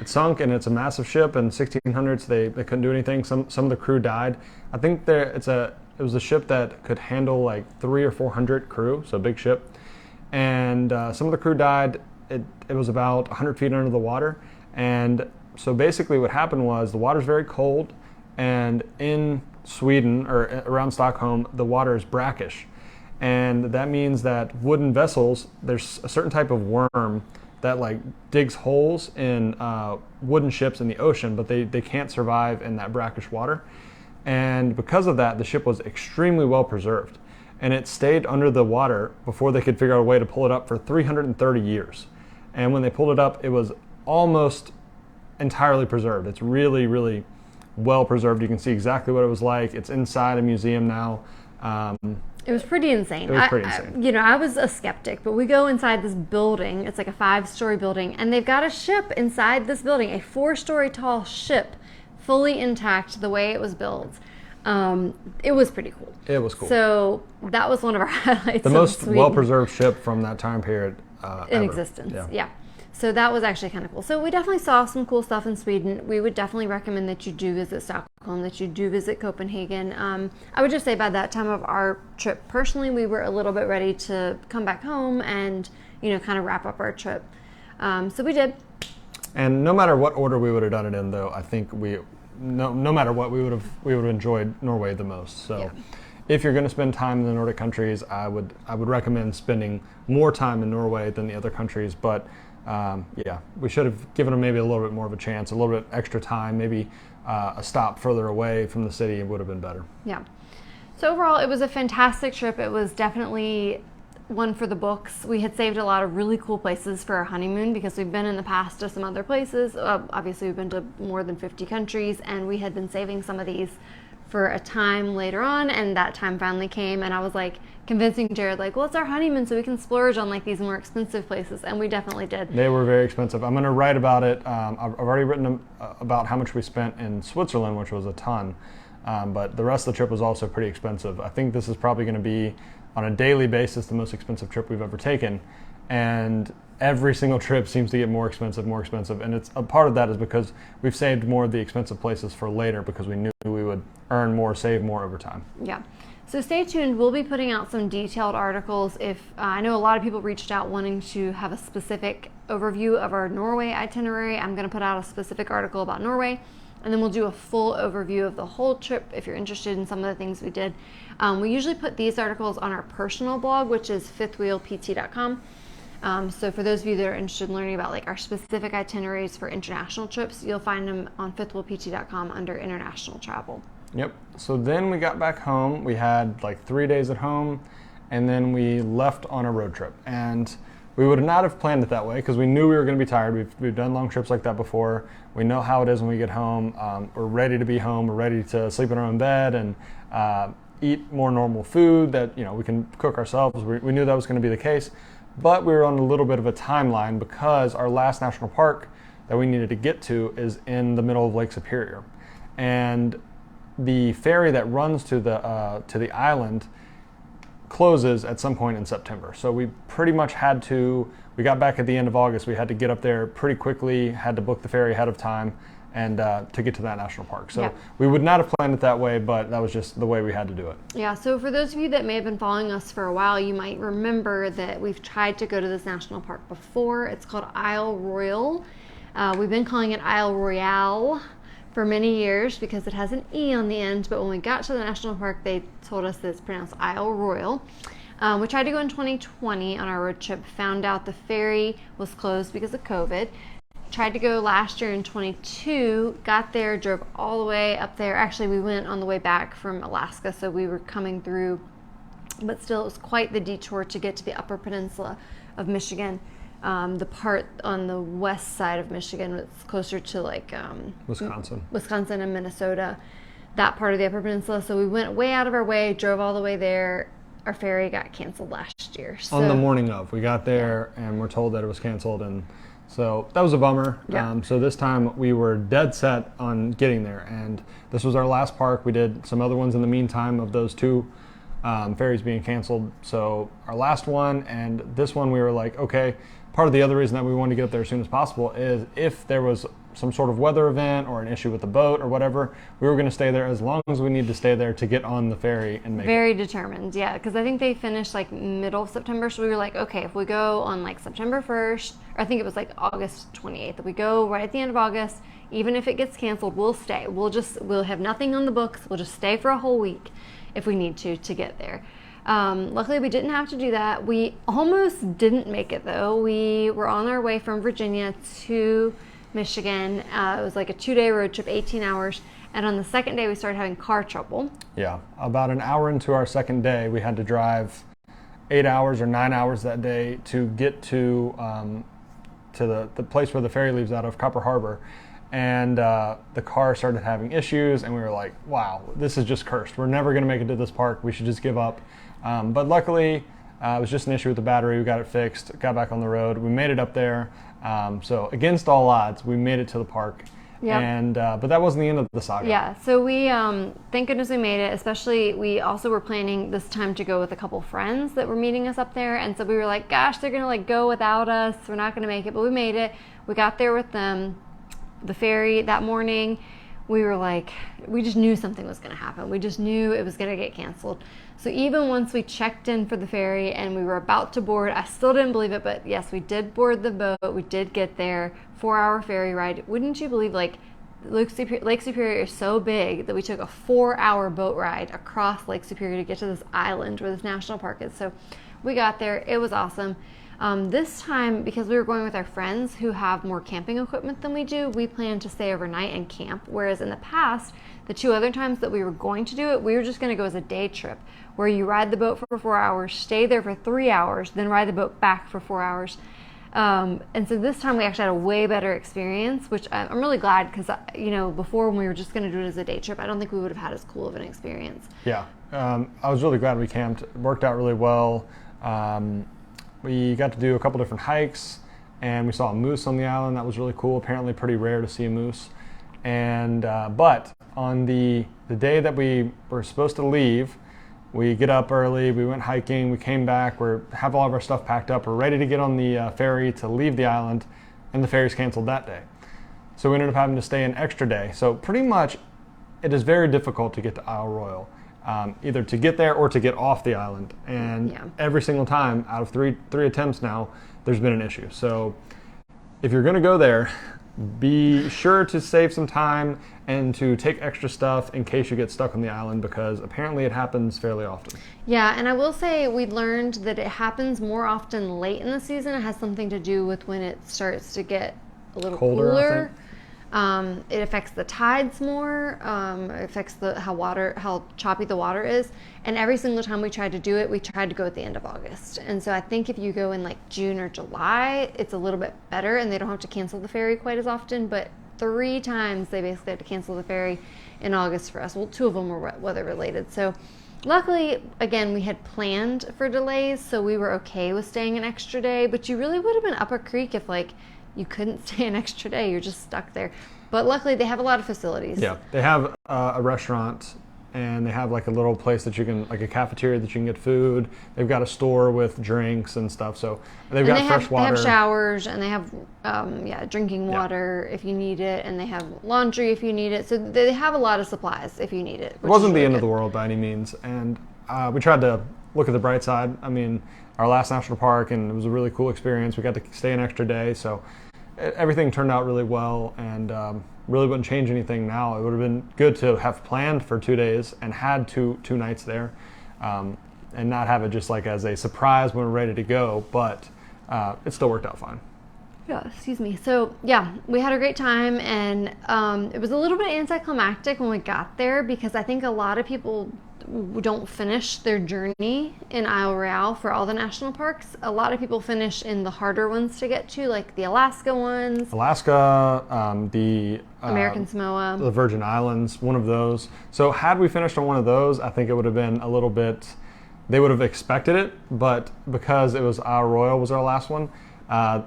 It sunk, and it's a massive ship. In 1600s, they couldn't do anything. Some of the crew died. I think it was a ship that could handle like 300 or 400 crew, so a big ship. And some of the crew died. It was about 100 feet under the water. And so basically what happened was the water's very cold, and in Sweden, or around Stockholm, the water is brackish. And that means that wooden vessels, there's a certain type of worm that like digs holes in wooden ships in the ocean, but they can't survive in that brackish water. And because of that, the ship was extremely well preserved. And it stayed under the water before they could figure out a way to pull it up for 330 years. And when they pulled it up, it was almost entirely preserved. It's really, really well preserved. You can see exactly what it was like. It's inside a museum now. It was pretty insane. It was pretty insane. I was a skeptic, but we go inside this building. It's like a 5-story building, and they've got a ship inside this building, a 4-story tall ship, fully intact the way it was built. It was pretty cool. It was cool. So that was one of our highlights. The most well-preserved ship from that time period in ever. Existence. Yeah. So that was actually kind of cool. So we definitely saw some cool stuff in Sweden. We would definitely recommend that you do visit Stockholm, that you do visit Copenhagen. I would just say by that time of our trip, personally, we were a little bit ready to come back home and, kind of wrap up our trip. So we did. And no matter what order we would have done it in, though, I think no matter what, we would have enjoyed Norway the most. So. Yeah. If you're going to spend time in the Nordic countries, I would recommend spending more time in Norway than the other countries. But we should have given them maybe a little bit more of a chance, a little bit extra time, maybe a stop further away from the city would have been better. Yeah. So overall, it was a fantastic trip. It was definitely one for the books. We had saved a lot of really cool places for our honeymoon because we've been in the past to some other places. Obviously, we've been to more than 50 countries, and we had been saving some of these for a time later on, and that time finally came, and I was like convincing Jared, like, well, it's our honeymoon, so we can splurge on like these more expensive places, and we definitely did. They were very expensive. I'm going to write about it. I've already written about how much we spent in Switzerland, which was a ton, but the rest of the trip was also pretty expensive. I think this is probably going to be, on a daily basis, the most expensive trip we've ever taken, and every single trip seems to get more expensive, and it's a part of that is because we've saved more of the expensive places for later because we knew we would earn more, save more over time. Yeah. So stay tuned. We'll be putting out some detailed articles. If I know a lot of people reached out wanting to have a specific overview of our Norway itinerary. I'm going to put out a specific article about Norway, and then we'll do a full overview of the whole trip if you're interested in some of the things we did. We usually put these articles on our personal blog, which is fifthwheelpt.com. So for those of you that are interested in learning about like our specific itineraries for international trips, you'll find them on fifthwheelpt.com under international travel. Yep. So then we got back home. We had like 3 days at home, and then we left on a road trip. And we would not have planned it that way because we knew we were going to be tired. We've done long trips like that before. We know how it is when we get home. We're ready to be home. We're ready to sleep in our own bed and eat more normal food that we can cook ourselves. We knew that was going to be the case, but we were on a little bit of a timeline because our last national park that we needed to get to is in the middle of Lake Superior, and the ferry that runs to the island closes at some point in September. So we pretty much we got back at the end of August. We had to get up there pretty quickly, had to book the ferry ahead of time, and to get to that national park. So we would not have planned it that way, but that was just the way we had to do it. Yeah, so for those of you that may have been following us for a while, you might remember that we've tried to go to this national park before. It's called Isle Royal. We've been calling it Isle Royale for many years because it has an E on the end, but when we got to the national park, they told us that it's pronounced Isle Royal. We tried to go in 2020 on our road trip, found out the ferry was closed because of COVID. Tried to go last year in 22, got there, drove all the way up there. Actually, we went on the way back from Alaska, so we were coming through, but still it was quite the detour to get to the upper peninsula of Michigan. The part on the west side of Michigan was closer to like Wisconsin and Minnesota, that part of the upper peninsula. So we went way out of our way, drove all the way there. Our ferry got canceled last year. So, on the morning of, we got there and we're told that it was canceled, and so that was a bummer. Yeah. So this time we were dead set on getting there, and this was our last park. We did some other ones in the meantime of those two ferries being canceled. So our last one and this one, we were like, okay. Part of the other reason that we wanted to get up there as soon as possible is if there was some sort of weather event or an issue with the boat or whatever, we were going to stay there as long as we need to stay there to get on the ferry and make Very determined, yeah, because I think they finished like middle of September, so we were like, okay, if we go on like September 1st, or I think it was like August 28th, if we go right at the end of August, even if it gets canceled, we'll stay. We'll have nothing on the books, we'll just stay for a whole week if we need to get there. Luckily, we didn't have to do that. We almost didn't make it, though. We were on our way from Virginia to Michigan. It was like a 2-day road trip, 18 hours. And on the second day, we started having car trouble. Yeah, about an hour into our second day, we had to drive 8 hours or 9 hours that day to get to the place where the ferry leaves out of, Copper Harbor. And the car started having issues, and we were like, wow, this is just cursed. We're never going to make it to this park. We should just give up. But luckily, it was just an issue with the battery. We got it fixed, got back on the road. We made it up there. So against all odds, we made it to the park. Yep. And but that wasn't the end of the saga. Yeah, so we, thank goodness we made it. Especially, we also were planning this time to go with a couple friends that were meeting us up there. And so we were like, gosh, they're going to like go without us. We're not going to make it. But we made it. We got there with them. The ferry that morning, we were like, we just knew something was going to happen. We just knew it was going to get canceled. So even once we checked in for the ferry and we were about to board, I still didn't believe it, but yes, we did board the boat. We did get there. 4-hour ferry ride. Wouldn't you believe, like, Lake Superior is so big that we took a 4-hour boat ride across Lake Superior to get to this island where this national park is. So we got there. It was awesome. This time, because we were going with our friends who have more camping equipment than we do, we planned to stay overnight and camp. Whereas in the past, the 2 other times that we were going to do it, we were just going to go as a day trip, where you ride the boat for 4 hours, stay there for 3 hours, then ride the boat back for 4 hours. And so this time we actually had a way better experience, which I'm really glad, because, before when we were just going to do it as a day trip, I don't think we would have had as cool of an experience. Yeah, I was really glad we camped. It worked out really well. We got to do a couple different hikes, and we saw a moose on the island. That was really cool. Apparently pretty rare to see a moose. And but on the day that we were supposed to leave, we get up early, we went hiking, we came back, we have all of our stuff packed up, we're ready to get on the ferry to leave the island, and the ferry's canceled that day. So we ended up having to stay an extra day. So pretty much it is very difficult to get to Isle Royal. Either to get there or to get off the island, and every single time out of three attempts now, there's been an issue. So if you're going to go there, be sure to save some time and to take extra stuff in case you get stuck on the island, because apparently it happens fairly often. Yeah, and I will say we learned that it happens more often late in the season. It has something to do with when it starts to get a little cooler. It affects the tides more. It affects how choppy the water is. And every single time we tried to do it, we tried to go at the end of August. And so I think if you go in like June or July, it's a little bit better, and they don't have to cancel the ferry quite as often. But 3 times they basically had to cancel the ferry in August for us. Well, 2 of them were weather related. So luckily, again, we had planned for delays, so we were okay with staying an extra day. But you really would have been up a creek if like you couldn't stay an extra day. You're just stuck there. But luckily, they have a lot of facilities. Yeah, they have a restaurant, and they have like a little place that you can, like a cafeteria that you can get food. They've got a store with drinks and stuff. So they've got fresh water. They have showers, and they have drinking water if you need it, and they have laundry if you need it. So they have a lot of supplies if you need it. It wasn't the end of the world by any means, and we tried to look at the bright side. I mean, our last national park, and it was a really cool experience. We got to stay an extra day, so everything turned out really well, and really wouldn't change anything now. It would have been good to have planned for 2 days and had two nights there, and not have it just like as a surprise when we're ready to go, but it still worked out fine. Yeah, excuse me. So yeah, we had a great time, and it was a little bit anticlimactic when we got there, because I think a lot of people don't finish their journey in Isle Royale for all the national parks. A lot of people finish in the harder ones to get to, like the Alaska ones. Alaska, the American Samoa. The Virgin Islands, one of those. So had we finished on one of those, I think it would have been a little bit, they would have expected it, but because it was Isle Royale was our last one,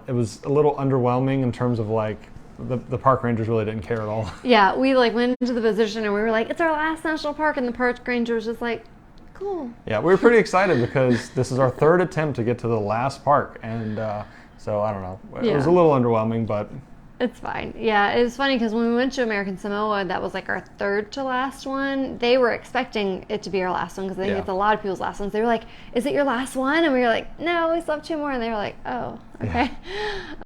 it was a little underwhelming in terms of like, the park rangers really didn't care at all. Yeah, we like went into the position and we were like, it's our last national park, and the park ranger was just like, cool. Yeah, we were pretty excited because this is our 3rd attempt to get to the last park, and so I don't know. It was a little underwhelming, but it's fine. Yeah, it was funny because when we went to American Samoa, that was like our 3rd to last one. They were expecting it to be our last one because I think it's a lot of people's last ones. They were like, is it your last one? And we were like, no, we still have 2 more. And they were like, oh, okay.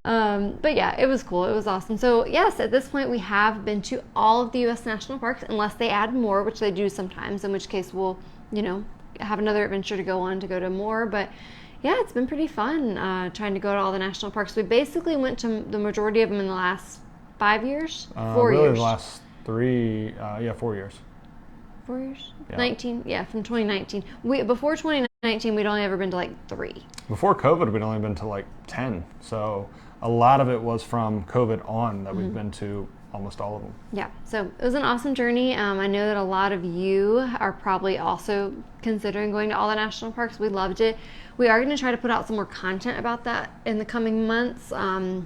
Yeah. But yeah, it was cool. It was awesome. So yes, at this point we have been to all of the U.S. national parks, unless they add more, which they do sometimes, in which case we'll, have another adventure to go on to go to more. But yeah, it's been pretty fun trying to go to all the national parks. We basically went to the majority of them in the last 5 years, 4 years. Really the last 3, 4 years. 4 years? Yeah. 19, yeah, from 2019. Before 2019, we'd only ever been to like 3. Before COVID, we'd only been to like 10. So a lot of it was from COVID on that we've been to almost all of them. Yeah, so it was an awesome journey. I know that a lot of you are probably also considering going to all the national parks. We loved it. We are going to try to put out some more content about that in the coming months.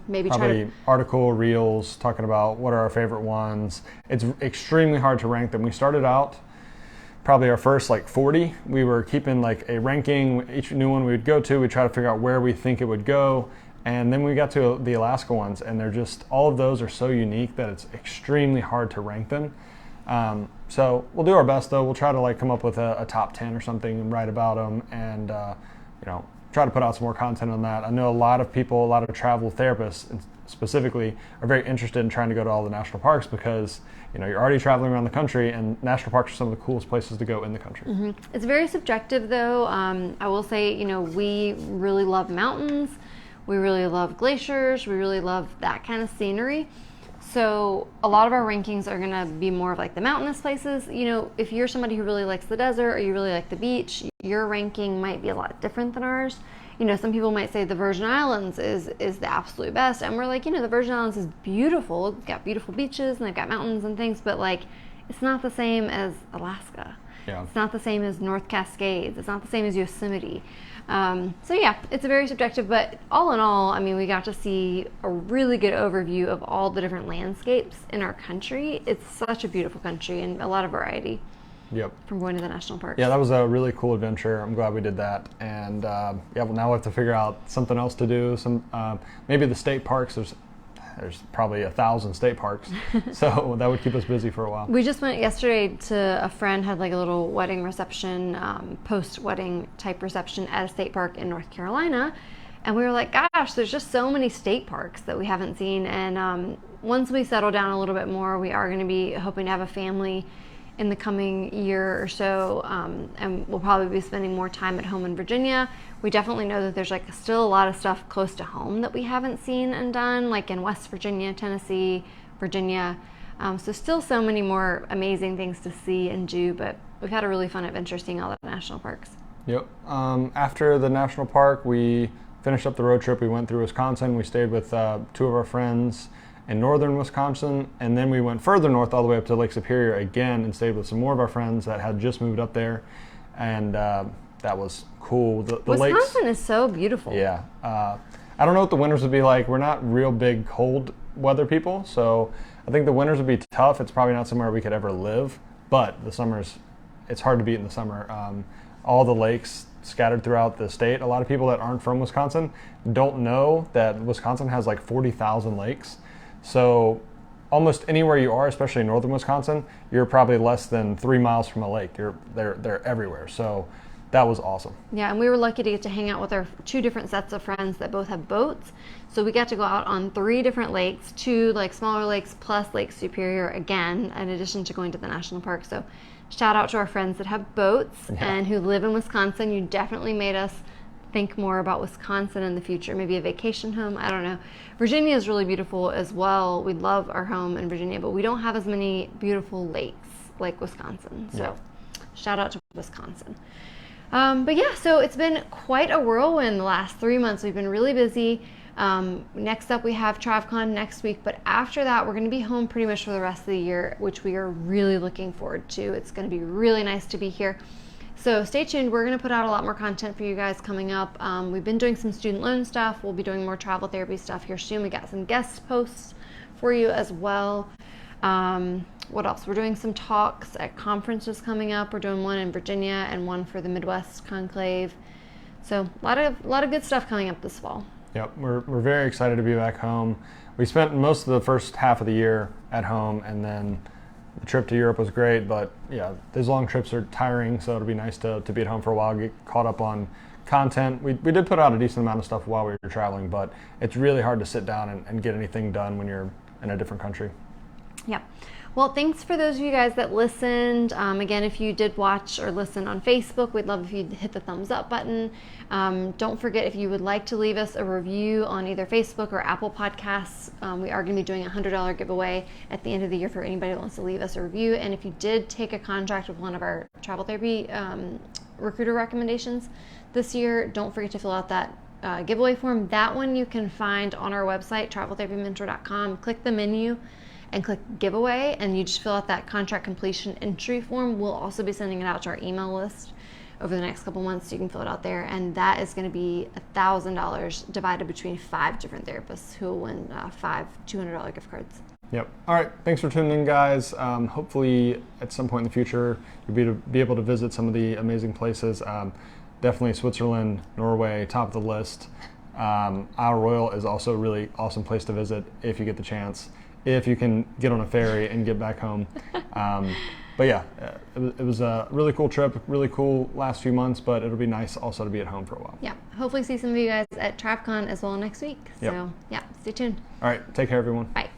Maybe probably article, reels, talking about what are our favorite ones. It's extremely hard to rank them. We started out probably our first like 40. We were keeping like a ranking. Each new one we would go to, we try to figure out where we think it would go. And then we got to the Alaska ones, and they're just, all of those are so unique that it's extremely hard to rank them. So we'll do our best though. We'll try to like come up with a top 10 or something and write about them, and try to put out some more content on that. I know a lot of people, a lot of travel therapists specifically, are very interested in trying to go to all the national parks because you're already traveling around the country, and national parks are some of the coolest places to go in the country. It's very subjective though. I will say, we really love mountains. We really love glaciers. We really love that kind of scenery. So a lot of our rankings are going to be more of like the mountainous places. If you're somebody who really likes the desert or you really like the beach, your ranking might be a lot different than ours. Some people might say the Virgin Islands is the absolute best. And we're like, the Virgin Islands is beautiful. It's got beautiful beaches and they've got mountains and things, but like, it's not the same as Alaska. Yeah. It's not the same as North Cascades. It's not the same as Yosemite. So yeah, it's very subjective, but all in all, we got to see a really good overview of all the different landscapes in our country. It's such a beautiful country and a lot of variety. Yep. From going to the national parks. Yeah, that was a really cool adventure. I'm glad we did that. And now we have to figure out something else to do. Maybe the state parks. There's probably 1,000 state parks, so that would keep us busy for a while. We just went yesterday to a friend, had like a little wedding reception, post-wedding type reception at a state park in North Carolina, and we were like, gosh, there's just so many state parks that we haven't seen. And once we settle down a little bit more, we are going to be hoping to have a family in the coming year or so, and we'll probably be spending more time at home in Virginia. We definitely know that there's like still a lot of stuff close to home that we haven't seen and done, like in West Virginia, Tennessee, Virginia. So still so many more amazing things to see and do, but we've had a really fun adventure seeing all the national parks. Yep. After the national park, we finished up the road trip. We went through Wisconsin. We stayed with 2 of our friends in northern Wisconsin, and then we went further north all the way up to Lake Superior again and stayed with some more of our friends that had just moved up there, and that was cool. The Wisconsin lakes, is so beautiful. yeah. I don't know what the winters would be like. We're not real big cold weather people, so I think the winters would be tough. It's probably not somewhere we could ever live, but the summers, it's hard to beat in the summer. All the lakes scattered throughout the state. A lot of people that aren't from Wisconsin don't know that Wisconsin has like 40,000 lakes. So almost anywhere you are, especially in northern Wisconsin, you're probably less than 3 miles from a lake. They're everywhere. So that was awesome. Yeah, and we were lucky to get to hang out with our 2 different sets of friends that both have boats. So we got to go out on 3 different lakes, 2 like smaller lakes plus Lake Superior again, in addition to going to the national park. So shout out to our friends that have boats and who live in Wisconsin. You definitely made us think more about Wisconsin in the future, maybe a vacation home. I don't know. Virginia is really beautiful as well. We love our home in Virginia, but we don't have as many beautiful lakes like Wisconsin. So shout out to Wisconsin. But yeah, so it's been quite a whirlwind the last 3 months. We've been really busy. Next up, we have TravCon next week, but after that, we're going to be home pretty much for the rest of the year, which we are really looking forward to. It's going to be really nice to be here. So stay tuned. We're going to put out a lot more content for you guys coming up. We've been doing some student loan stuff. We'll be doing more travel therapy stuff here soon. We got some guest posts for you as well. What else? We're doing some talks at conferences coming up. We're doing one in Virginia and one for the Midwest Conclave. So a lot of good stuff coming up this fall. Yep, we're very excited to be back home. We spent most of the first half of the year at home, and then the trip to Europe was great, but yeah, these long trips are tiring, so it'll be nice to be at home for a while, get caught up on content. We did put out a decent amount of stuff while we were traveling, but it's really hard to sit down and get anything done when you're in a different country. Yep. Well, thanks for those of you guys that listened. Again, if you did watch or listen on Facebook, we'd love if you'd hit the thumbs up button. Don't forget, if you would like to leave us a review on either Facebook or Apple Podcasts, we are going to be doing a $100 giveaway at the end of the year for anybody that wants to leave us a review. And if you did take a contract with one of our travel therapy recruiter recommendations this year, don't forget to fill out that giveaway form. That one you can find on our website, traveltherapymentor.com. Click the menu and click giveaway, and you just fill out that contract completion entry form. We'll also be sending it out to our email list over the next couple months, so you can fill it out there, and that is going to be $1,000 divided between 5 different therapists who will win 5 $200 gift cards. Yep. All right. Thanks for tuning in, guys. Hopefully at some point in the future you'll be able to visit some of the amazing places. Definitely Switzerland, Norway, top of the list. Isle Royale is also a really awesome place to visit if you get the chance, if you can get on a ferry and get back home. But yeah, it was a really cool trip, really cool last few months, but it'll be nice also to be at home for a while. Yeah, hopefully see some of you guys at TravCon as well next week. So Yep. yeah, stay tuned. All right, take care, everyone. Bye.